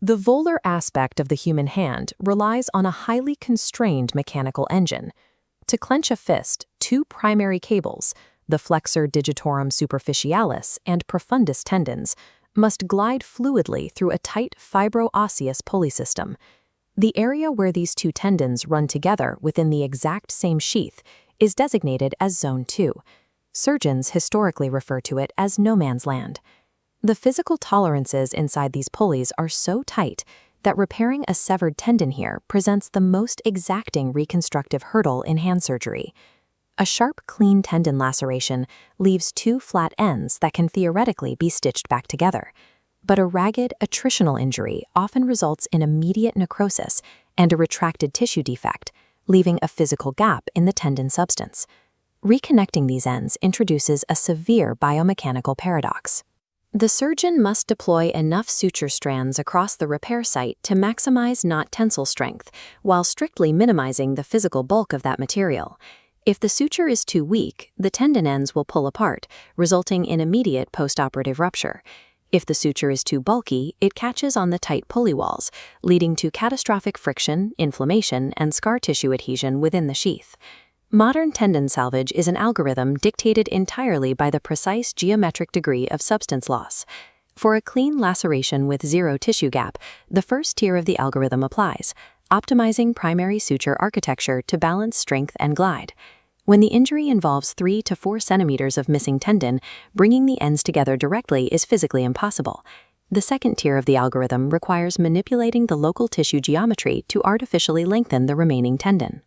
The volar aspect of the human hand relies on a highly constrained mechanical engine. To clench a fist, two primary cables, the flexor digitorum superficialis and profundus tendons, must glide fluidly through a tight fibro-osseous pulley system. The area where these two tendons run together within the exact same sheath is designated as Zone 2. Surgeons historically refer to it as no man's land. The physical tolerances inside these pulleys are so tight that repairing a severed tendon here presents the most exacting reconstructive hurdle in hand surgery. A sharp, clean tendon laceration leaves two flat ends that can theoretically be stitched back together. But a ragged, attritional injury often results in immediate necrosis and a retracted tissue defect, leaving a physical gap in the tendon substance. Reconnecting these ends introduces a severe biomechanical paradox. The surgeon must deploy enough suture strands across the repair site to maximize knot tensile strength, while strictly minimizing the physical bulk of that material. If the suture is too weak, the tendon ends will pull apart, resulting in immediate postoperative rupture. If the suture is too bulky, it catches on the tight pulley walls, leading to catastrophic friction, inflammation, and scar tissue adhesion within the sheath. Modern tendon salvage is an algorithm dictated entirely by the precise geometric degree of substance loss. For a clean laceration with zero tissue gap, the first tier of the algorithm applies, optimizing primary suture architecture to balance strength and glide. When the injury involves 3 to 4 centimeters of missing tendon, bringing the ends together directly is physically impossible. The second tier of the algorithm requires manipulating the local tissue geometry to artificially lengthen the remaining tendon.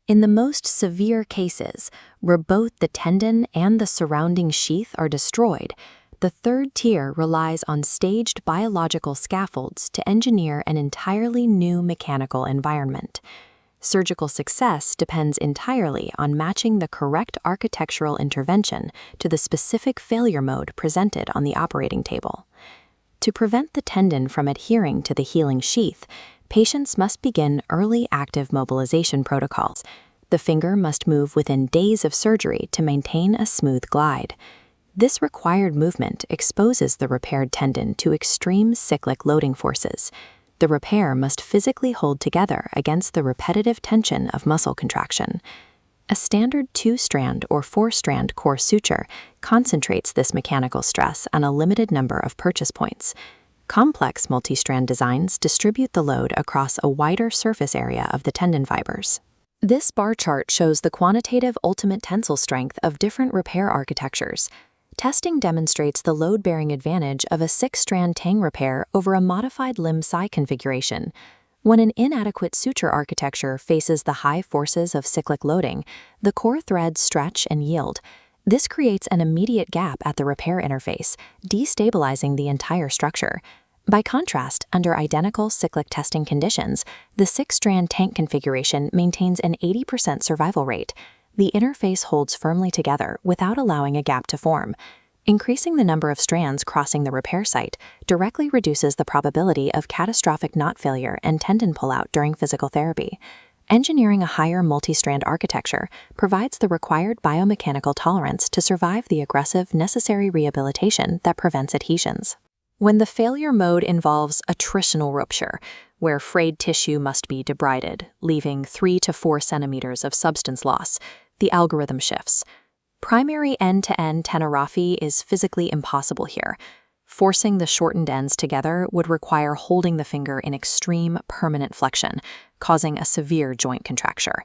In the most severe cases, where both the tendon and the surrounding sheath are destroyed, the third tier relies on staged biological scaffolds to engineer an entirely new mechanical environment. Surgical success depends entirely on matching the correct architectural intervention to the specific failure mode presented on the operating table. To prevent the tendon from adhering to the healing sheath, patients must begin early active mobilization protocols. The finger must move within days of surgery to maintain a smooth glide. This required movement exposes the repaired tendon to extreme cyclic loading forces. The repair must physically hold together against the repetitive tension of muscle contraction. A standard 2-strand or 4-strand core suture concentrates this mechanical stress on a limited number of purchase points. Complex multi-strand designs distribute the load across a wider surface area of the tendon fibers. This bar chart shows the quantitative ultimate tensile strength of different repair architectures. Testing demonstrates the load-bearing advantage of a 6-strand Tang repair over a modified Lim-Tsai configuration. When an inadequate suture architecture faces the high forces of cyclic loading, the core threads stretch and yield. This creates an immediate gap at the repair interface, destabilizing the entire structure. By contrast, under identical cyclic testing conditions, the 6-strand Tang configuration maintains an 80% survival rate. The interface holds firmly together without allowing a gap to form. Increasing the number of strands crossing the repair site directly reduces the probability of catastrophic knot failure and tendon pullout during physical therapy. Engineering a higher multi-strand architecture provides the required biomechanical tolerance to survive the aggressive necessary rehabilitation that prevents adhesions. When the failure mode involves attritional rupture, where frayed tissue must be debrided, leaving 3 to 4 centimeters of substance loss, the algorithm shifts. Primary end-to-end tenorrhaphy is physically impossible here. Forcing the shortened ends together would require holding the finger in extreme permanent flexion, causing a severe joint contracture.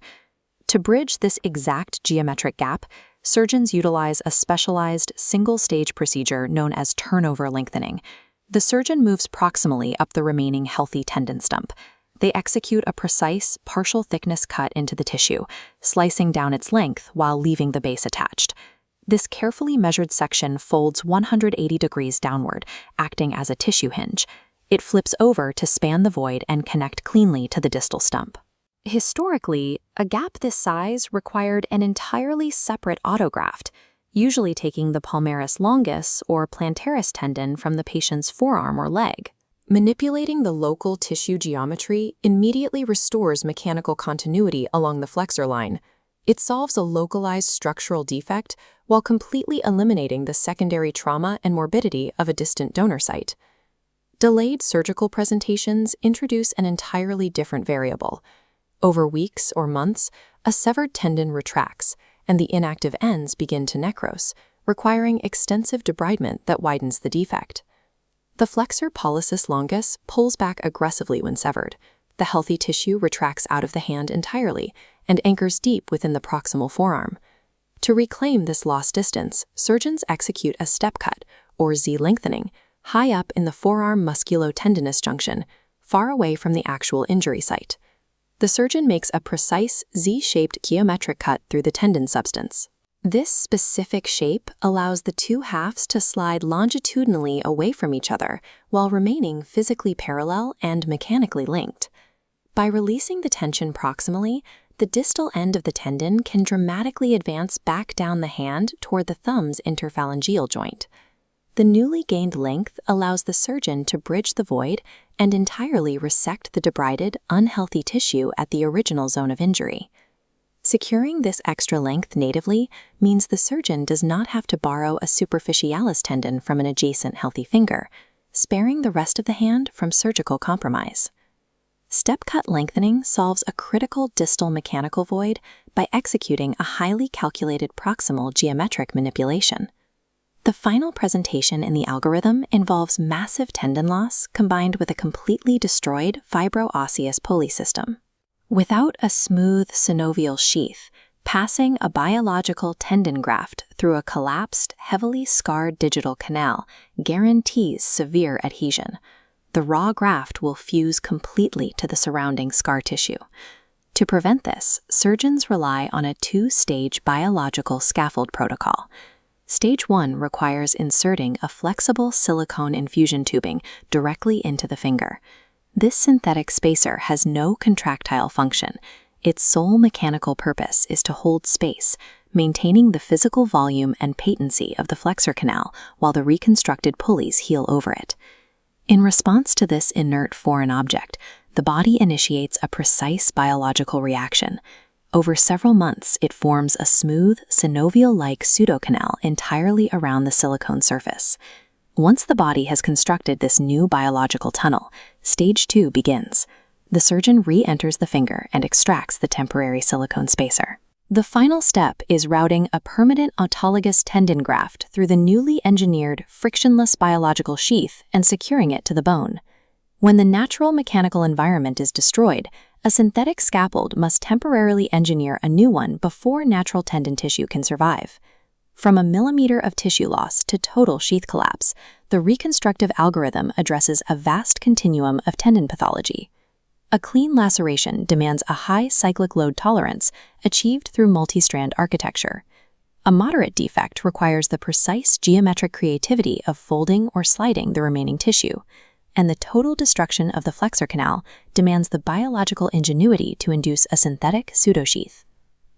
To bridge this exact geometric gap, surgeons utilize a specialized single-stage procedure known as turnover lengthening. The surgeon moves proximally up the remaining healthy tendon stump. They execute a precise, partial thickness cut into the tissue, slicing down its length while leaving the base attached. This carefully measured section folds 180 degrees downward, acting as a tissue hinge. It flips over to span the void and connect cleanly to the distal stump. Historically, a gap this size required an entirely separate autograft, usually taking the palmaris longus or plantaris tendon from the patient's forearm or leg. Manipulating the local tissue geometry immediately restores mechanical continuity along the flexor line. It solves a localized structural defect while completely eliminating the secondary trauma and morbidity of a distant donor site. Delayed surgical presentations introduce an entirely different variable. Over weeks or months, a severed tendon retracts, and the inactive ends begin to necrose, requiring extensive debridement that widens the defect. The flexor pollicis longus pulls back aggressively when severed. The healthy tissue retracts out of the hand entirely and anchors deep within the proximal forearm. To reclaim this lost distance, surgeons execute a step cut, or Z-lengthening, high up in the forearm musculotendinous junction, far away from the actual injury site. The surgeon makes a precise Z-shaped geometric cut through the tendon substance. This specific shape allows the two halves to slide longitudinally away from each other while remaining physically parallel and mechanically linked. By releasing the tension proximally, the distal end of the tendon can dramatically advance back down the hand toward the thumb's interphalangeal joint. The newly gained length allows the surgeon to bridge the void and entirely resect the debrided, unhealthy tissue at the original zone of injury. Securing this extra length natively means the surgeon does not have to borrow a superficialis tendon from an adjacent healthy finger, sparing the rest of the hand from surgical compromise. Step-cut lengthening solves a critical distal mechanical void by executing a highly calculated proximal geometric manipulation. The final presentation in the algorithm involves massive tendon loss combined with a completely destroyed fibro-osseous pulley system. Without a smooth synovial sheath, passing a biological tendon graft through a collapsed, heavily scarred digital canal guarantees severe adhesion. The raw graft will fuse completely to the surrounding scar tissue. To prevent this, surgeons rely on a two-stage biological scaffold protocol. Stage 1 requires inserting a flexible silicone infusion tubing directly into the finger. This synthetic spacer has no contractile function. Its sole mechanical purpose is to hold space, maintaining the physical volume and patency of the flexor canal while the reconstructed pulleys heal over it. In response to this inert foreign object, the body initiates a precise biological reaction. Over several months, it forms a smooth, synovial-like pseudocanal entirely around the silicone surface. Once the body has constructed this new biological tunnel, stage 2 begins. The surgeon re-enters the finger and extracts the temporary silicone spacer. The final step is routing a permanent autologous tendon graft through the newly engineered frictionless biological sheath and securing it to the bone. When the natural mechanical environment is destroyed, a synthetic scaffold must temporarily engineer a new one before natural tendon tissue can survive. From a millimeter of tissue loss to total sheath collapse, the reconstructive algorithm addresses a vast continuum of tendon pathology. A clean laceration demands a high cyclic load tolerance achieved through multi-strand architecture. A moderate defect requires the precise geometric creativity of folding or sliding the remaining tissue, and the total destruction of the flexor canal demands the biological ingenuity to induce a synthetic pseudosheath.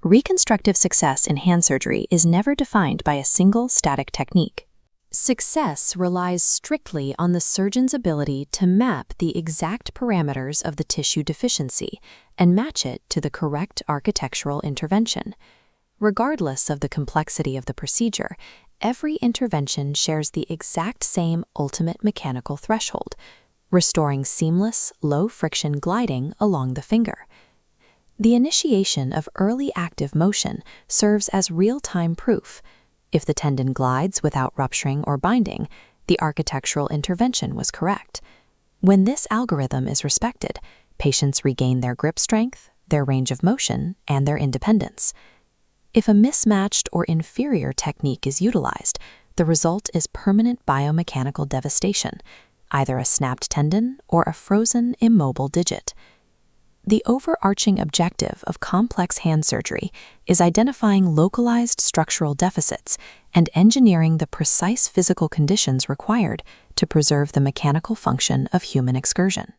Reconstructive success in hand surgery is never defined by a single static technique. Success relies strictly on the surgeon's ability to map the exact parameters of the tissue deficiency and match it to the correct architectural intervention. Regardless of the complexity of the procedure, every intervention shares the exact same ultimate mechanical threshold, restoring seamless, low-friction gliding along the finger. The initiation of early active motion serves as real-time proof. If the tendon glides without rupturing or binding, the architectural intervention was correct. When this algorithm is respected, patients regain their grip strength, their range of motion, and their independence. If a mismatched or inferior technique is utilized, the result is permanent biomechanical devastation, either a snapped tendon or a frozen, immobile digit. The overarching objective of complex hand surgery is identifying localized structural deficits and engineering the precise physical conditions required to preserve the mechanical function of human excursion.